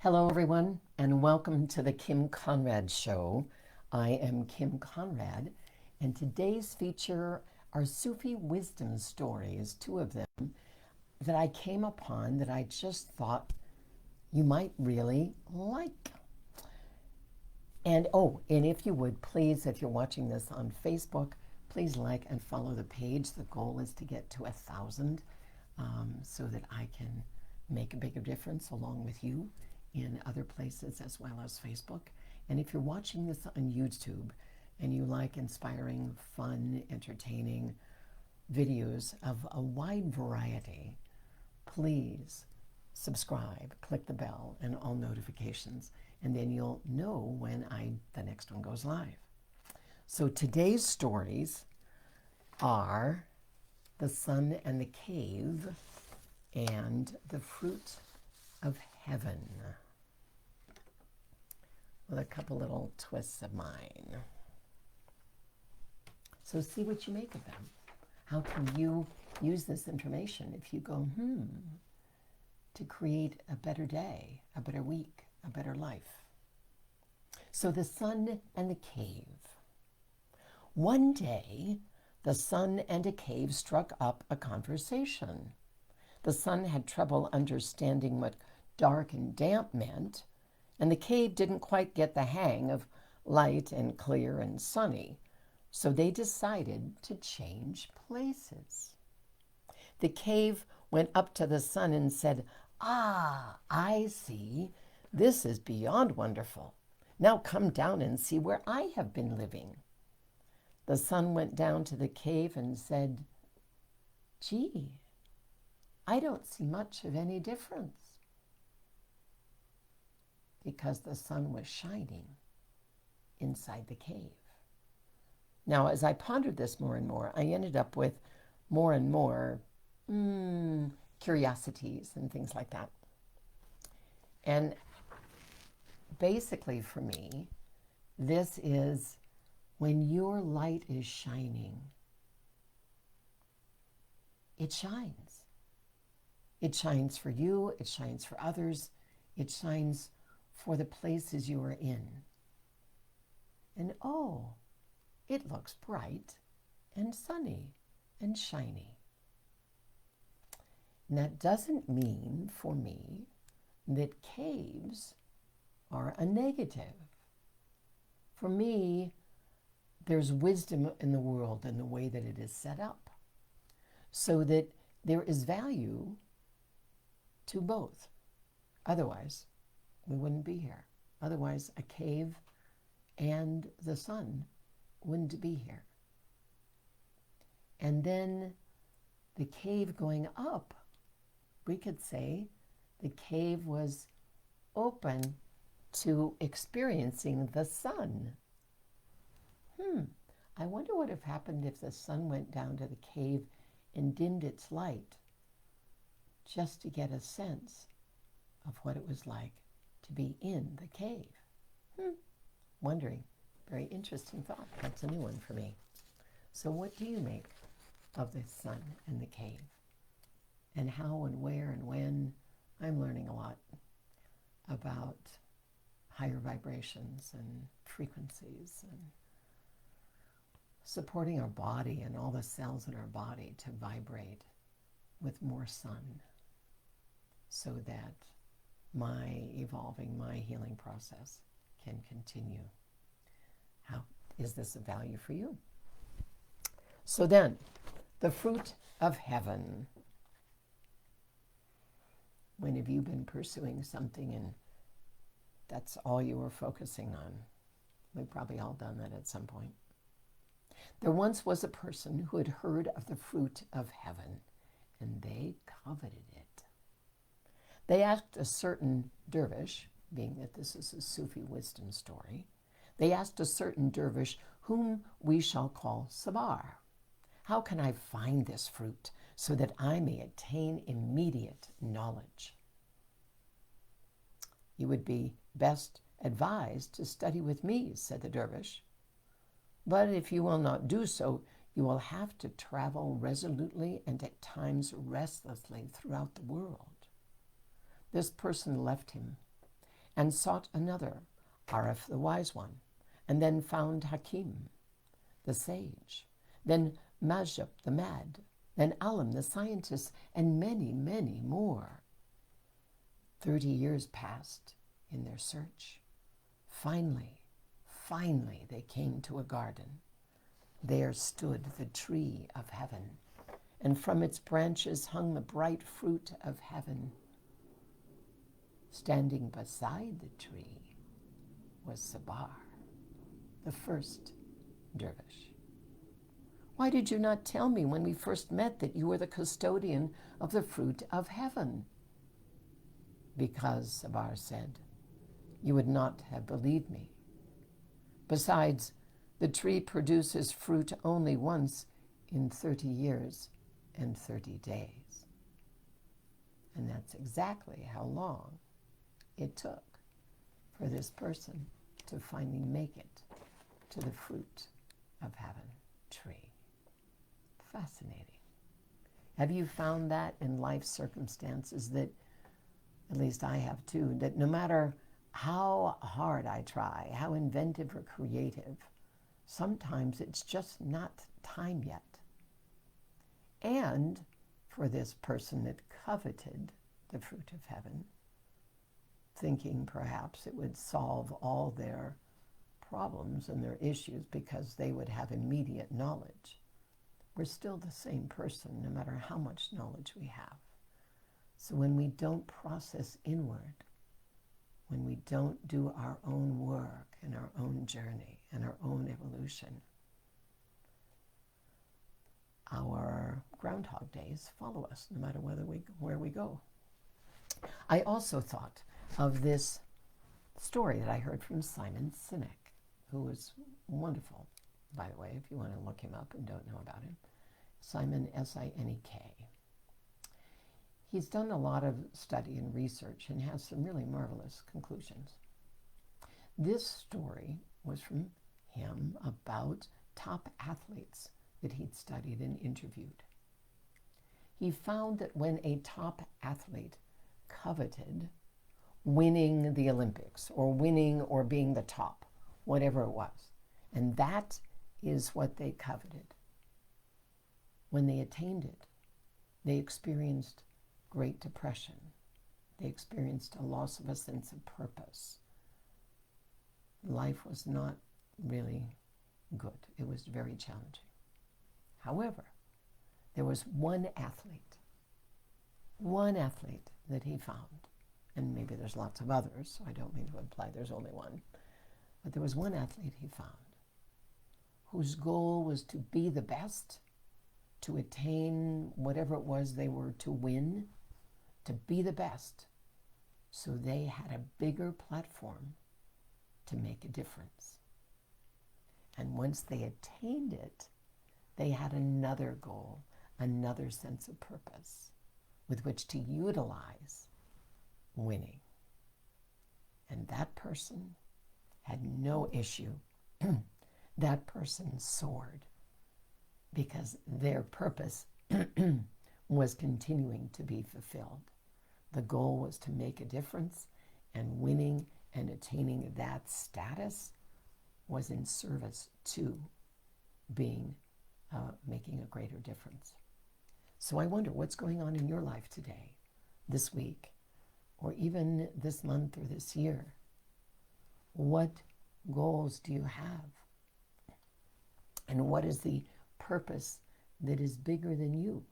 Hello, everyone, and welcome to the Kim Conrad Show. I am Kim Conrad, and today's feature are Sufi Wisdom Stories, two of them that I came upon that I just thought you might really like. And if you would, please, if you're watching this on Facebook, please like and follow the page. The goal is to get to 1,000 so that I can make a bigger difference along with you in other places as well as Facebook. And if you're watching this on YouTube and you like inspiring, fun, entertaining videos of a wide variety, please subscribe, click the bell and all notifications, and then you'll know when the next one goes live. So today's stories are The Sun and the Cave and The Fruit of Heaven, with a couple little twists of mine. So see what you make of them. How can you use this information if you go, to create a better day, a better week, a better life? So the sun and the cave. One day, the sun and a cave struck up a conversation. The sun had trouble understanding what dark and damp meant, and the cave didn't quite get the hang of light and clear and sunny, so they decided to change places. The cave went up to the sun and said, "Ah, I see. This is beyond wonderful. Now come down and see where I have been living." The sun went down to the cave and said, "Gee, I don't see much of any difference," because the sun was shining inside the cave. Now, as I pondered this more and more, I ended up with more and more curiosities and things like that. And basically for me, this is when your light is shining, it shines. It shines for you, it shines for others, it shines for the places you are in. And it looks bright and sunny and shiny. And that doesn't mean for me that caves are a negative. For me, there's wisdom in the world and the way that it is set up, so that there is value to both. Otherwise, we wouldn't be here. Otherwise, a cave and the sun wouldn't be here. And then the cave going up, we could say the cave was open to experiencing the sun. I wonder what would have happened if the sun went down to the cave and dimmed its light, just to get a sense of what it was like to be in the cave. Wondering. Very interesting thought. That's a new one for me. So what do you make of the sun and the cave? And how and where and when? I'm learning a lot about higher vibrations and frequencies and supporting our body and all the cells in our body to vibrate with more sun, so that my evolving, my healing process can continue. How is this of value for you? So then, the fruit of heaven. When have you been pursuing something and that's all you were focusing on? We've probably all done that at some point. There once was a person who had heard of the fruit of heaven, and they coveted it. They asked a certain dervish, being that this is a Sufi wisdom story, they asked a certain dervish, whom we shall call Sabar, "How can I find this fruit so that I may attain immediate knowledge?" "You would be best advised to study with me," said the dervish. "But if you will not do so, you will have to travel resolutely and at times restlessly throughout the world." This person left him and sought another, Arif the wise one, and then found Hakim, the sage, then Majub the mad, then Alim the scientist, and many, many more. 30 years passed in their search. Finally, they came to a garden. There stood the tree of heaven, and from its branches hung the bright fruit of heaven. Standing beside the tree was Sabar, the first dervish. Why did you not tell me when we first met that you were the custodian of the fruit of heaven? Because, Sabar said, you would not have believed me. Besides, the tree produces fruit only once in 30 years and 30 days. And that's exactly how long it took for this person to finally make it to the fruit of heaven tree. Fascinating. Have you found that in life circumstances that, at least I have too, that no matter how hard I try, how inventive or creative, sometimes it's just not time yet. And for this person that coveted the fruit of heaven, thinking perhaps it would solve all their problems and their issues because they would have immediate knowledge, we're still the same person no matter how much knowledge we have. So when we don't process inward, when we don't do our own work and our own journey and our own evolution, our Groundhog Days follow us no matter where we go. I also thought of this story that I heard from Simon Sinek, who was wonderful, by the way, if you want to look him up and don't know about him. Simon, S-I-N-E-K. He's done a lot of study and research and has some really marvelous conclusions. This story was from him about top athletes that he'd studied and interviewed. He found that when a top athlete coveted winning the Olympics or winning or being the top, whatever it was, and that is what they coveted, when they attained it, they experienced Great Depression. They experienced a loss of a sense of purpose. Life was not really good. It was very challenging. However, there was one athlete that he found, and maybe there's lots of others, so I don't mean to imply there's only one, but there was one athlete he found whose goal was to be the best, to attain whatever it was they were to win, to be the best, so they had a bigger platform to make a difference. And once they attained it, they had another goal, another sense of purpose with which to utilize winning. And that person had no issue. That person soared because their purpose was continuing to be fulfilled. The goal was to make a difference, and winning and attaining that status was in service to being making a greater difference. So I wonder what's going on in your life today, this week, or even this month or this year. What goals do you have? And what is the purpose that is bigger than you?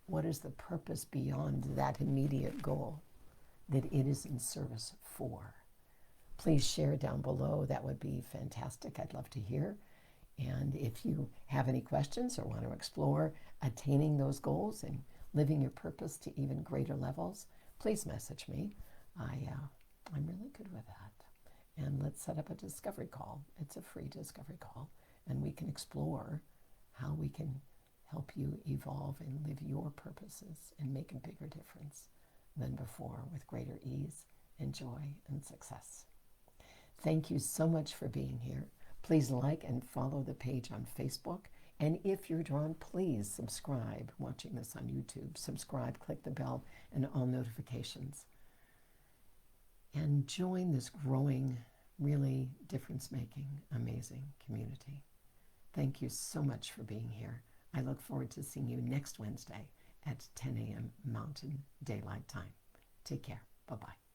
What is the purpose beyond that immediate goal that it is in service for? Please share down below. That would be fantastic. I'd love to hear. And if you have any questions or want to explore attaining those goals and living your purpose to even greater levels, please message me. I'm really good with that. And let's set up a discovery call. It's a free discovery call. And we can explore how we can help you evolve and live your purposes and make a bigger difference than before with greater ease and joy and success. Thank you so much for being here. Please like and follow the page on Facebook. And if you're drawn, please subscribe. Watching this on YouTube, subscribe, click the bell and all notifications. And and join this growing, really difference-making, amazing community. Thank you so much for being here. I look forward to seeing you next Wednesday at 10 a.m. Mountain Daylight Time. Take care. Bye-bye.